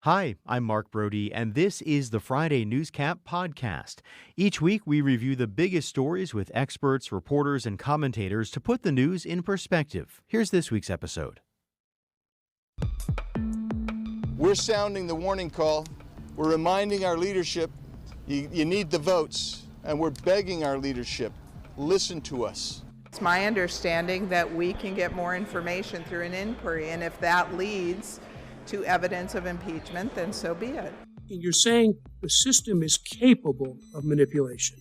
Hi, I'm Mark Brody, and this is the Friday Newscap podcast. Each week, we review the biggest stories with experts, reporters, and commentators to put the news in perspective. Here's this week's episode. We're sounding the warning call. We're reminding our leadership, you need the votes, and we're begging our leadership, listen to us. It's my understanding that we can get more information through an inquiry, and if that leads to evidence of impeachment, then so be it. You're saying the system is capable of manipulation,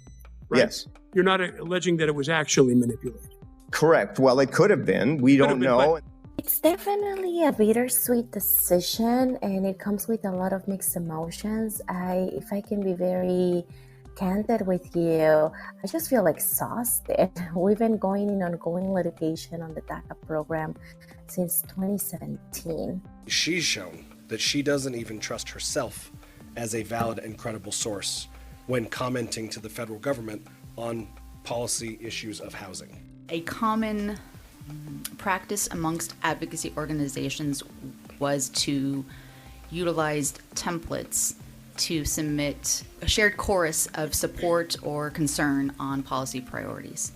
right? Yes. You're not alleging that it was actually manipulated. Correct. Well, it could have been. We don't know. It's definitely a bittersweet decision, and it comes with a lot of mixed emotions. If I can be very candid with you, I just feel exhausted. We've been going in ongoing litigation on the DACA program since 2017. She's shown that she doesn't even trust herself as a valid and credible source when commenting to the federal government on policy issues of housing. A common practice amongst advocacy organizations was to utilize templates to submit a shared chorus of support or concern on policy priorities.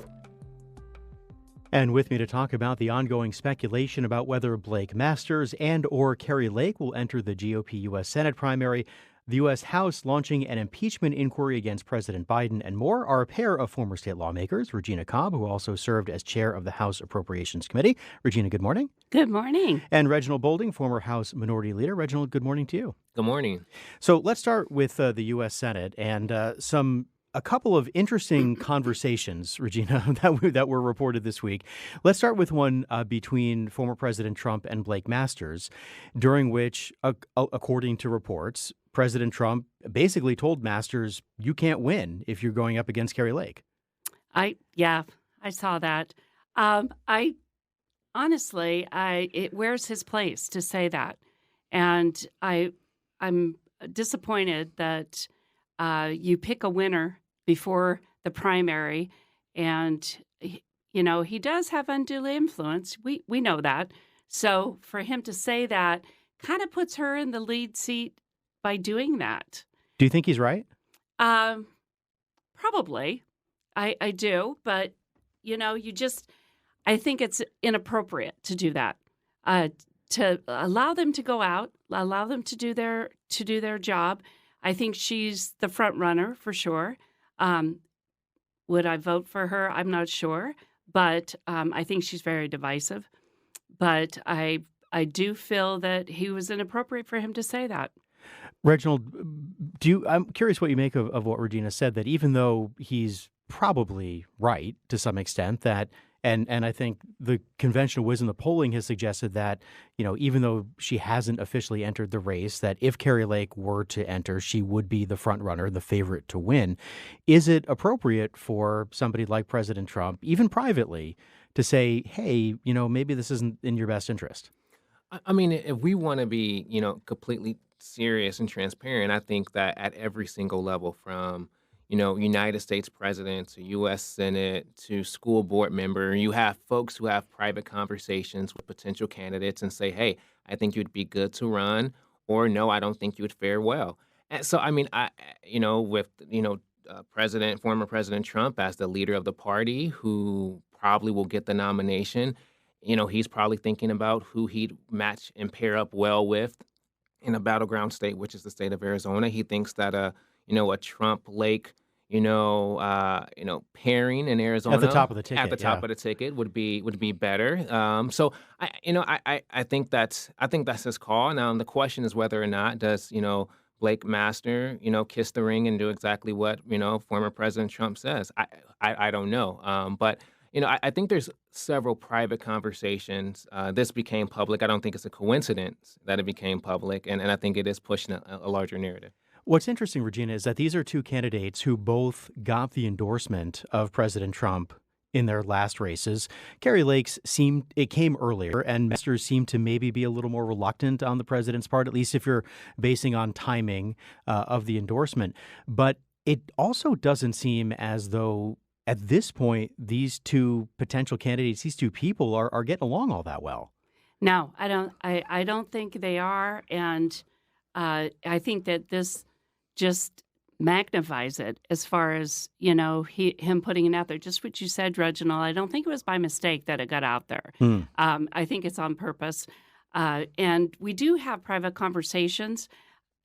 And with me to talk about the ongoing speculation about whether Blake Masters and or Kari Lake will enter the GOP U.S. Senate primary, the U.S. House launching an impeachment inquiry against President Biden, and more are a pair of former state lawmakers, Regina Cobb, who also served as chair of the House Appropriations Committee. Regina, good morning. Good morning. And Reginald Boulding, former House Minority Leader. Reginald, good morning to you. Good morning. So let's start with the U.S. Senate and a couple of interesting conversations, Regina, that were reported this week. Let's start with one between former President Trump and Blake Masters, during which, according to reports, President Trump basically told Masters, you can't win if you're going up against Kari Lake. I saw that. It wears his place to say that. And I'm disappointed that you pick a winner before the primary, and he does have undue influence. We know that. So for him to say that kind of puts her in the lead seat by doing that. Do you think he's right? Probably. I do, but I think it's inappropriate to do that. To allow them to go out, allow them to do their job. I think she's the front runner for sure. Would I vote for her? I'm not sure, but I think she's very divisive. But I do feel that he was inappropriate for him to say that. Reginald, I'm curious what you make of what Regina said, that even though he's probably right to some extent, that and I think the conventional wisdom, the polling has suggested that, even though she hasn't officially entered the race, that if Kari Lake were to enter, she would be the front runner, the favorite to win. Is it appropriate for somebody like President Trump, even privately, to say, hey, maybe this isn't in your best interest? I mean, if we want to be, completely serious and transparent, I think that at every single level, from United States president to U.S. Senate to school board member, you have folks who have private conversations with potential candidates and say, hey, I think you'd be good to run, or no, I don't think you would fare well. And so, I mean, former President Trump as the leader of the party who probably will get the nomination, he's probably thinking about who he'd match and pair up well with in a battleground state, which is the state of Arizona. He thinks that a Trump-Lake pairing in Arizona at the top of the ticket would be better. So I think that's his call. Now the question is whether or not does Blake Master kiss the ring and do exactly what former President Trump says. I don't know. But I think there's several private conversations. This became public. I don't think it's a coincidence that it became public, and I think it is pushing a larger narrative. What's interesting, Regina, is that these are two candidates who both got the endorsement of President Trump in their last races. Kari Lake's it came earlier, and Masters seemed to maybe be a little more reluctant on the president's part, at least if you're basing on timing of the endorsement. But it also doesn't seem as though at this point these two potential candidates, these two people are getting along all that well. No, I don't think they are, and I think that this just magnifies it as far as, him putting it out there. Just what you said, Reginald, I don't think it was by mistake that it got out there. I think it's on purpose. And we do have private conversations.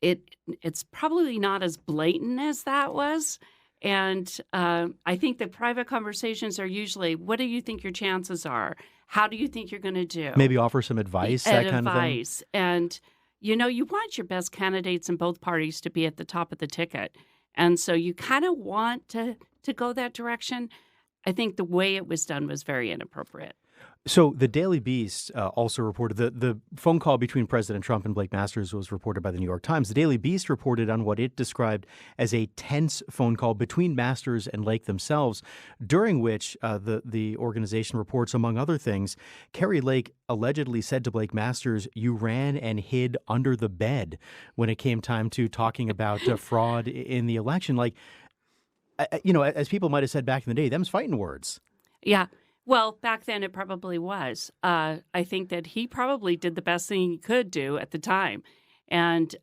It's probably not as blatant as that was. And I think that private conversations are usually, what do you think your chances are? How do you think you're going to do? Maybe offer some advice, that kind of thing. And, you want your best candidates in both parties to be at the top of the ticket. And so you kind of want to go that direction. I think the way it was done was very inappropriate. So the Daily Beast also reported the phone call between President Trump and Blake Masters was reported by the New York Times. The Daily Beast reported on what it described as a tense phone call between Masters and Lake themselves, during which the organization reports, among other things, Kari Lake allegedly said to Blake Masters, "You ran and hid under the bed," when it came time to talking about fraud in the election. Like, as people might have said back in the day, them's fighting words. Yeah. Well, back then it probably was. I think that he probably did the best thing he could do at the time, and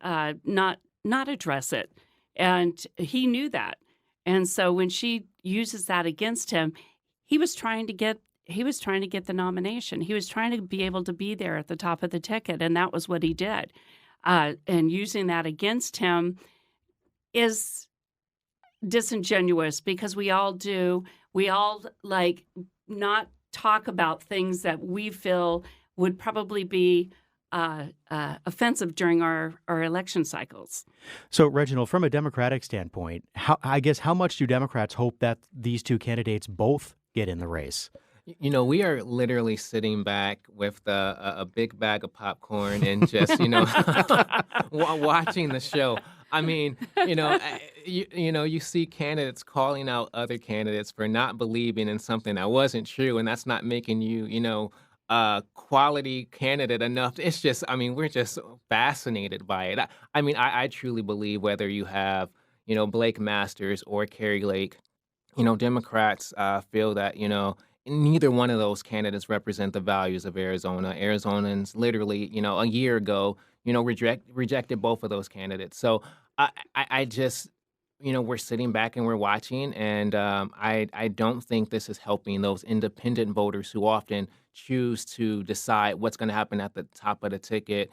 not address it. And he knew that. And so when she uses that against him, he was trying to get the nomination. He was trying to be able to be there at the top of the ticket, and that was what he did. And using that against him is disingenuous, because we all like not talk about things that we feel would probably be offensive during our election cycles. So, Reginald, from a Democratic standpoint, how much do Democrats hope that these two candidates both get in the race? We are literally sitting back with a big bag of popcorn and just, watching the show. I mean, you see candidates calling out other candidates for not believing in something that wasn't true, and that's not making you, a quality candidate enough. It's just, we're just fascinated by it. I truly believe whether you have, Blake Masters or Kari Lake, Democrats feel that, neither one of those candidates represent the values of Arizona. Arizonans literally, a year ago, rejected both of those candidates. So I just, we're sitting back and we're watching, and I don't think this is helping those independent voters who often choose to decide what's going to happen at the top of the ticket,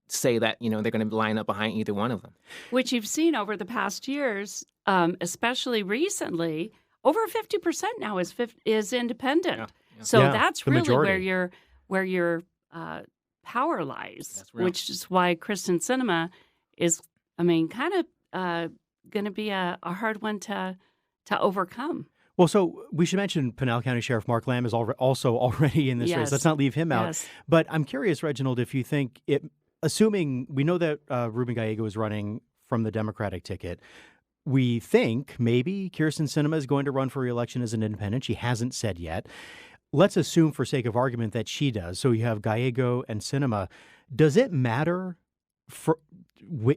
say that, they're going to line up behind either one of them. Which you've seen over the past years, especially recently. Over 50% now is independent. Yeah. So that's really majority. where your power lies, which is why Kristen Sinema is, kind of going to be a hard one to overcome. Well, so we should mention Pinal County Sheriff Mark Lamb is also already in this race. Let's not leave him out. Yes. But I'm curious, Reginald, if you think assuming we know that Ruben Gallego is running from the Democratic ticket, we think maybe Kyrsten Sinema is going to run for re-election as an independent. She hasn't said yet. Let's assume, for sake of argument, that she does. So you have Gallego and Sinema. Does it matter for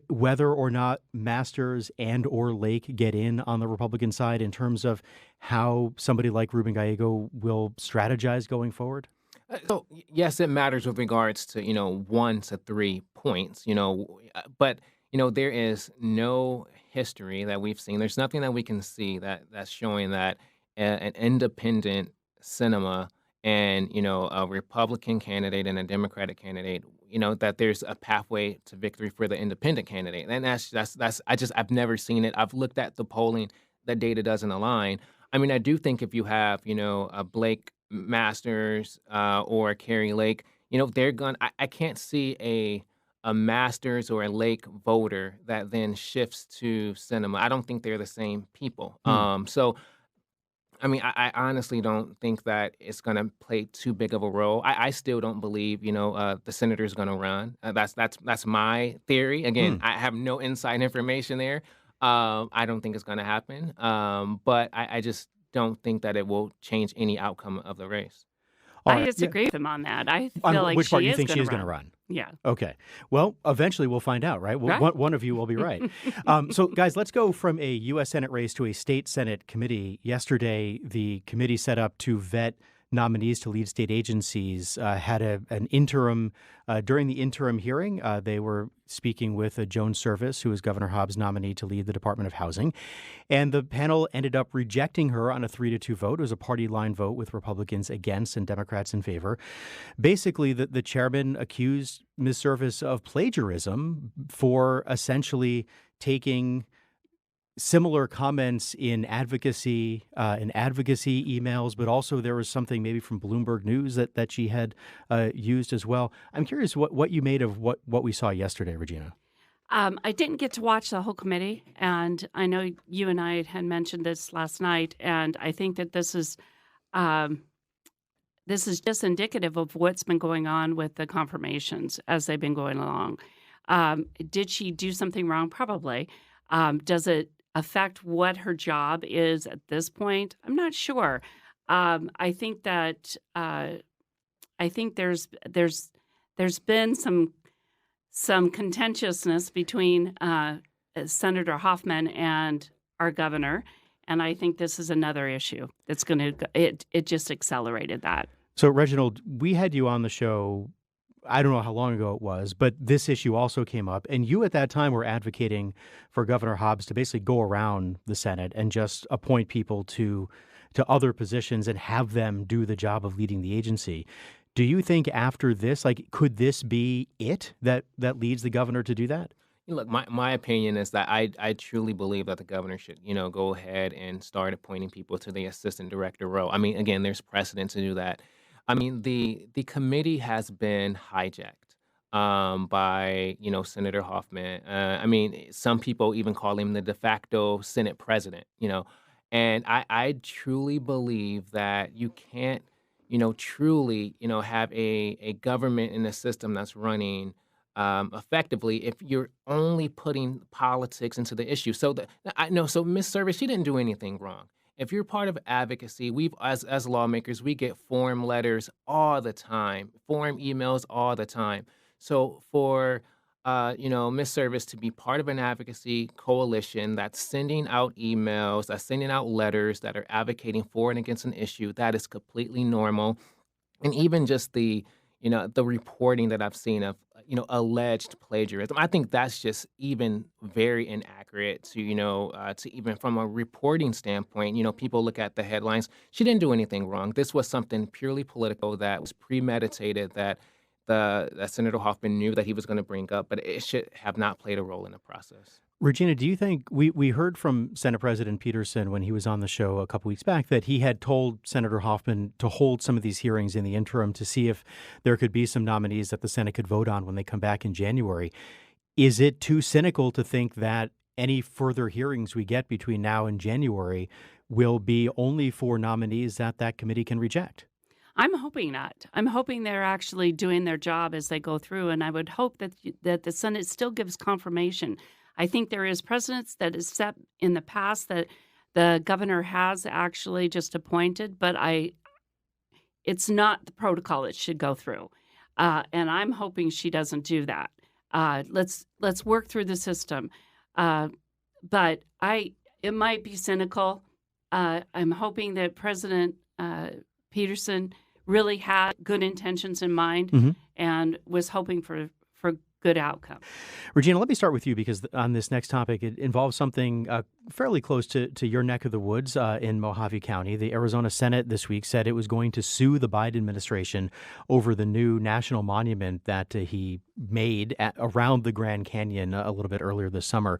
whether or not Masters and or Lake get in on the Republican side in terms of how somebody like Ruben Gallego will strategize going forward? So yes, it matters with regards to 1 to 3 points. But there is no history that we've seen. There's nothing that we can see that's showing that an independent Sinema and a Republican candidate and a Democratic candidate, that there's a pathway to victory for the independent candidate. And I've never seen it. I've looked at the polling. The data doesn't align. I do think if you have a Blake Masters or Kari Lake, they're going. I can't see a Masters or a Lake voter that then shifts to Sinema. I don't think they're the same people. So, I honestly don't think that it's going to play too big of a role. I still don't believe, the senator's going to run. That's my theory. Again, I have no inside information there. I don't think it's going to happen. But I just don't think that it will change any outcome of the race. I disagree with him on that. I feel like which part you is think she is going to run? Yeah. Okay. Well, eventually we'll find out, right? One of you will be right. So, guys, let's go from a U.S. Senate race to a state Senate committee. Yesterday, the committee set up to vet nominees to lead state agencies had an interim, during the interim hearing, they were speaking with Joan Service, who is Governor Hobbs' nominee to lead the Department of Housing. And the panel ended up rejecting her on a 3-2 vote. It was a party line vote with Republicans against and Democrats in favor. Basically, the chairman accused Ms. Service of plagiarism for essentially taking similar comments in advocacy emails, but also there was something maybe from Bloomberg News that she had used as well. I'm curious what you made of what we saw yesterday, Regina. I didn't get to watch the whole committee, and I know you and I had mentioned this last night, and I think that this is just indicative of what's been going on with the confirmations as they've been going along. Did she do something wrong? Probably. Does it affect what her job is at this point? I'm not sure. I think that there's been some contentiousness between Senator Hoffman and our governor, and I think this is another issue that's going to it just accelerated that. So, Reginald, we had you on the show, I don't know how long ago it was, but this issue also came up. And you at that time were advocating for Governor Hobbs to basically go around the Senate and just appoint people to other positions and have them do the job of leading the agency. Do you think after this, could this be it that leads the governor to do that? Look, my opinion is that I truly believe that the governor should, go ahead and start appointing people to the assistant director role. I mean, again, there's precedent to do that. I mean, the committee has been hijacked by, Senator Hoffman. I mean, some people even call him the de facto Senate president, and I truly believe that you can't, truly, have a government in a system that's running effectively if you're only putting politics into the issue. So so Ms. Service, she didn't do anything wrong. If you're part of advocacy, we've as lawmakers, we get form letters all the time, form emails all the time. So for Ms. Service to be part of an advocacy coalition that's sending out emails, that's sending out letters that are advocating for and against an issue, that is completely normal. And even just the reporting that I've seen of alleged plagiarism, I think that's just even very inaccurate to even from a reporting standpoint. People look at the headlines. She didn't do anything wrong. This was something purely political that was premeditated, that Senator Hoffman knew that he was going to bring up, but it should have not played a role in the process. Regina, do you think we heard from Senate President Peterson when he was on the show a couple weeks back that he had told Senator Hoffman to hold some of these hearings in the interim to see if there could be some nominees that the Senate could vote on when they come back in January? Is it too cynical to think that any further hearings we get between now and January will be only for nominees that committee can reject? I'm hoping not. I'm hoping they're actually doing their job as they go through, and I would hope that the Senate still gives confirmation. I think there is precedence that is set in the past that the governor has actually just appointed, but it's not the protocol it should go through. And I'm hoping she doesn't do that. Let's work through the system. But it might be cynical. I'm hoping that President Peterson really had good intentions in mind and was hoping for good outcome. Regina, let me start with you because on this next topic, it involves something fairly close to your neck of the woods in Mojave County. The Arizona Senate this week said it was going to sue the Biden administration over the new national monument that he made around the Grand Canyon a little bit earlier this summer.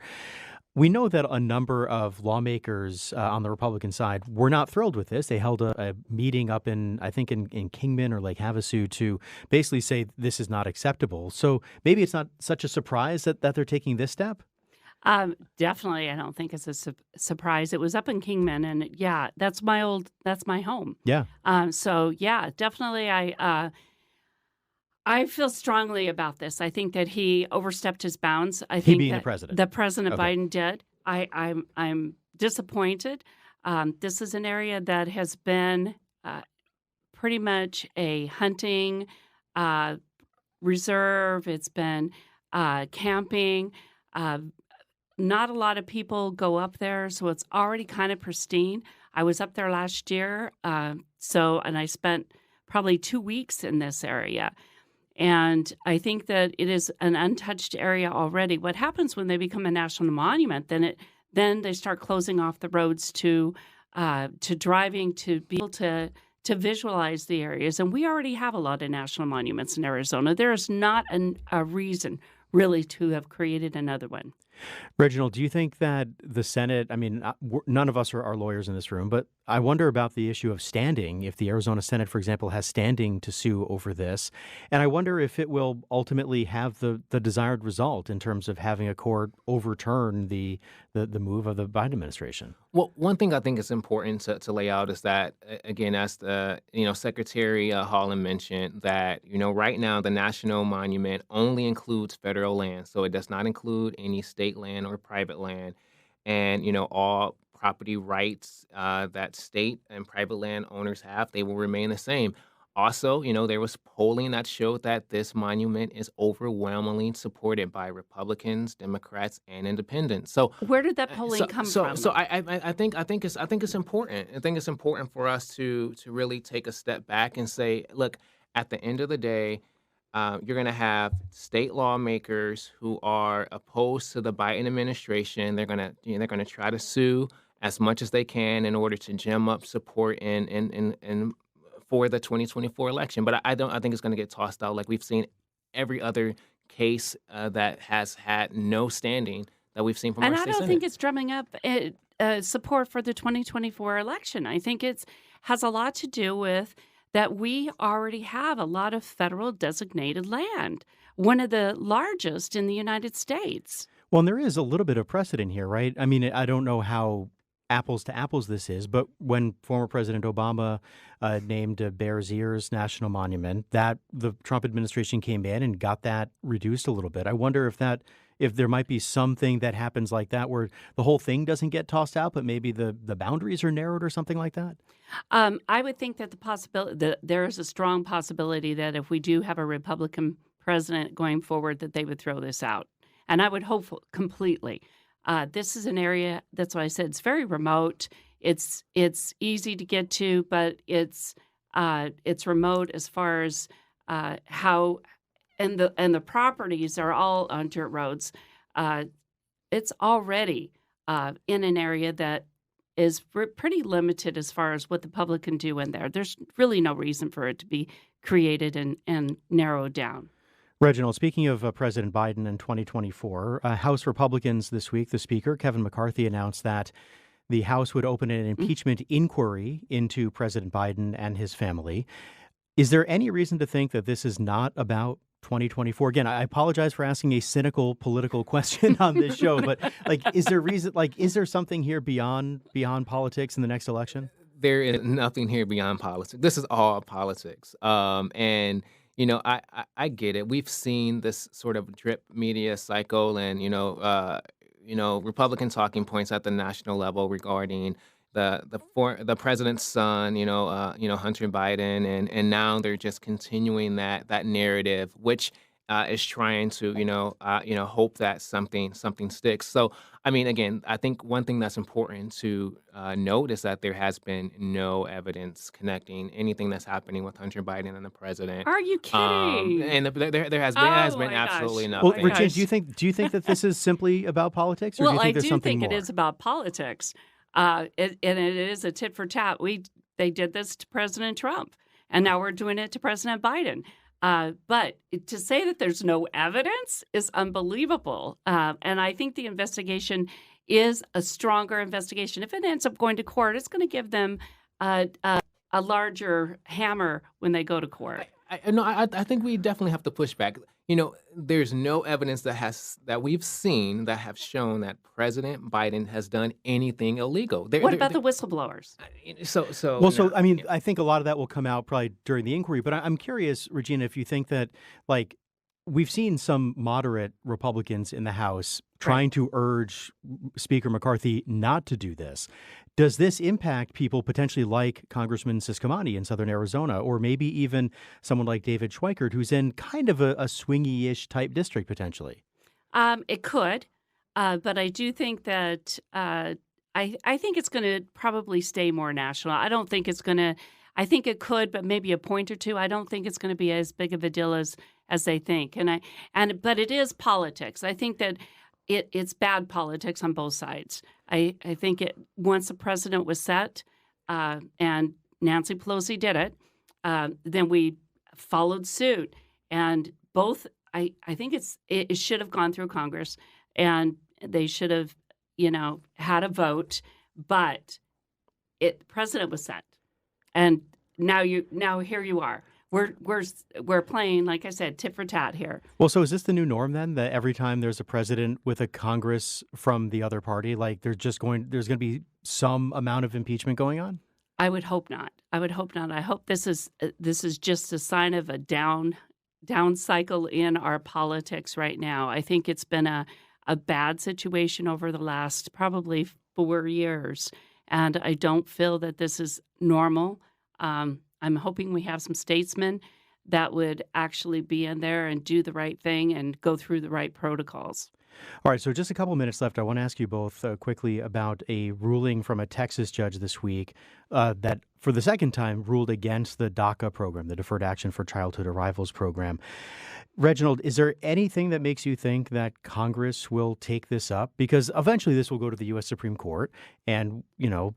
We know that a number of lawmakers on the Republican side were not thrilled with this. They held a meeting up in Kingman or Lake Havasu to basically say this is not acceptable. So maybe it's not such a surprise that they're taking this step? Definitely, I don't think it's a surprise. It was up in Kingman, and yeah, that's my home. Yeah. So yeah, definitely, I feel strongly about this. I think that he overstepped his bounds. I think being that the president. The President Biden did. I'm disappointed. This is an area that has been pretty much a hunting reserve. It's been camping. Not a lot of people go up there, so it's already kind of pristine. I was up there last year and I spent probably 2 weeks in this area. And I think that it is an untouched area already. What happens when they become a national monument, then they start closing off the roads to driving, to be able to visualize the areas. And we already have a lot of national monuments in Arizona. There is not a reason really to have created another one. Reginald, do you think that the Senate, I mean, none of us are lawyers in this room, but I wonder about the issue of standing, if the Arizona Senate, for example, has standing to sue over this. And I wonder if it will ultimately have the desired result in terms of having a court overturn the move of the Biden administration. Well, one thing I think is important to lay out is that, again, as the Secretary Holland mentioned, that right now the national monument only includes federal land, so it does not include any state land or private land, and all property rights that state and private land owners have, they will remain the same. Also, there was polling that showed that this monument is overwhelmingly supported by Republicans, Democrats, and Independents. So, where did that polling come from? So I think it's important. I think it's important for us to really take a step back and say, look, at the end of the day, you're going to have state lawmakers who are opposed to the Biden administration. They're going to try to sue as much as they can in order to gem up support in for the 2024 election. But I think it's going to get tossed out like we've seen every other case that has had no standing that we've seen from our state Senate. And I don't think it's drumming up support for the 2024 election. I think it has a lot to do with that we already have a lot of federal designated land, one of the largest in the United States. Well, and there is a little bit of precedent here, right? I mean, I don't know how apples to apples this is, but when former President Obama named Bears Ears National Monument, that the Trump administration came in and got that reduced a little bit. I wonder if there might be something that happens like that where the whole thing doesn't get tossed out, but maybe the boundaries are narrowed or something like that. I would think that there is a strong possibility that if we do have a Republican president going forward, that they would throw this out. And I would hope completely. This is an area, that's why I said it's very remote. It's easy to get to, but it's remote as far as how, and the properties are all on dirt roads. It's already in an area that is pretty limited as far as what the public can do in there. There's really no reason for it to be created and narrowed down. Reginald, speaking of President Biden in 2024, House Republicans this week, the Speaker, Kevin McCarthy, announced that the House would open an impeachment inquiry into President Biden and his family. Is there any reason to think that this is not about 2024? Again, I apologize for asking a cynical political question on this show, but is there something here beyond politics in the next election? There is nothing here beyond politics. This is all politics. And I get it. We've seen this sort of drip media cycle and, Republican talking points at the national level regarding the president's son, Hunter Biden, and now they're just continuing that narrative, which is trying to, hope that something sticks. So, I mean, again, I think one thing that's important to note is that there has been no evidence connecting anything that's happening with Hunter Biden and the president. Are you kidding? And there has been absolutely nothing. Well, Regina, do you think that this is simply about politics, or do you think there's something more? I do think it is about politics. And it is a tit for tat. They did this to President Trump, and now we're doing it to President Biden. But to say that there's no evidence is unbelievable. And I think the investigation is a stronger investigation. If it ends up going to court, it's going to give them a larger hammer when they go to court. I think we definitely have to push back. There's no evidence that we've seen that have shown that President Biden has done anything illegal. What about the whistleblowers? I think a lot of that will come out probably during the inquiry. But I'm curious, Regina, if you think that, we've seen some moderate Republicans in the House trying to urge Speaker McCarthy not to do this. Does this impact people potentially like Congressman Ciscomani in southern Arizona, or maybe even someone like David Schweikert, who's in kind of a swingy-ish type district potentially? It could, but I do think that I think it's going to probably stay more national. I don't think it's going to I think it could, but maybe a point or two. I don't think it's going to be as big of a deal as they think. But it is politics. I think that it's bad politics on both sides. I think once the president was set, and Nancy Pelosi did it, then we followed suit, and both. I think it should have gone through Congress, and they should have, had a vote. But the president was set, and now here you are. We're playing, like I said, tit for tat here. Well, so is this the new norm then, that every time there's a president with a Congress from the other party, like there's going to be some amount of impeachment going on? I would hope not. I hope this is just a sign of a down cycle in our politics right now. I think it's been a bad situation over the last probably 4 years, and I don't feel that this is normal. I'm hoping we have some statesmen that would actually be in there and do the right thing and go through the right protocols. All right, so just a couple minutes left. I want to ask you both quickly about a ruling from a Texas judge this week that, for the second time, ruled against the DACA program, the Deferred Action for Childhood Arrivals program. Reginald, is there anything that makes you think that Congress will take this up? Because eventually this will go to the U.S. Supreme Court. And,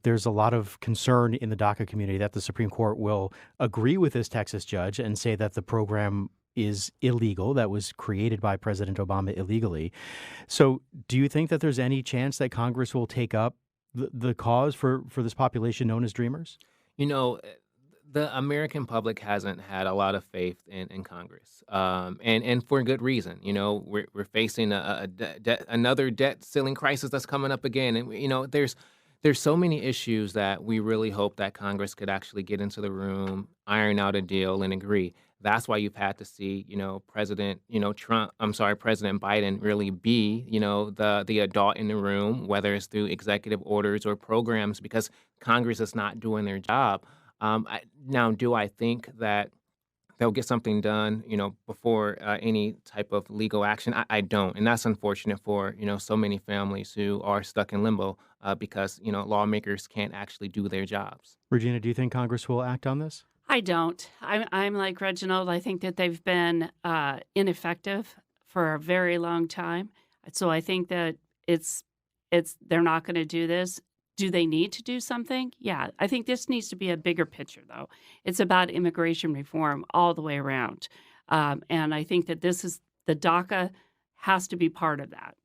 there's a lot of concern in the DACA community that the Supreme Court will agree with this Texas judge and say that the program is illegal, that was created by President Obama illegally. So do you think that there's any chance that Congress will take up the cause for this population known as Dreamers? The American public hasn't had a lot of faith in Congress, and for good reason. We're facing another debt ceiling crisis that's coming up again, and there's so many issues that we really hope that Congress could actually get into the room, iron out a deal, and agree. That's why you've had to see, President Biden really be, the adult in the room, whether it's through executive orders or programs, because Congress is not doing their job. Now, do I think that they'll get something done, before any type of legal action? I don't. And that's unfortunate for, so many families who are stuck in limbo because, lawmakers can't actually do their jobs. Regina, do you think Congress will act on this? I don't. I'm like Reginald. I think that they've been ineffective for a very long time. So I think that they're not going to do this. Do they need to do something? Yeah. I think this needs to be a bigger picture, though. It's about immigration reform all the way around. And I think that the DACA has to be part of that.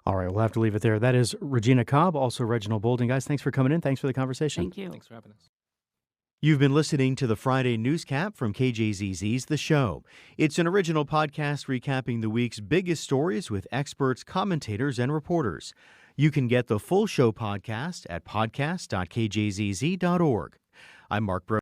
All right. We'll have to leave it there. That is Regina Cobb, also Reginald Bolden. Guys, thanks for coming in. Thanks for the conversation. Thank you. Thanks for having us. You've been listening to the Friday Newscap from KJZZ's The Show. It's an original podcast recapping the week's biggest stories with experts, commentators, and reporters. You can get the full show podcast at podcast.kjzz.org. I'm Mark Bro.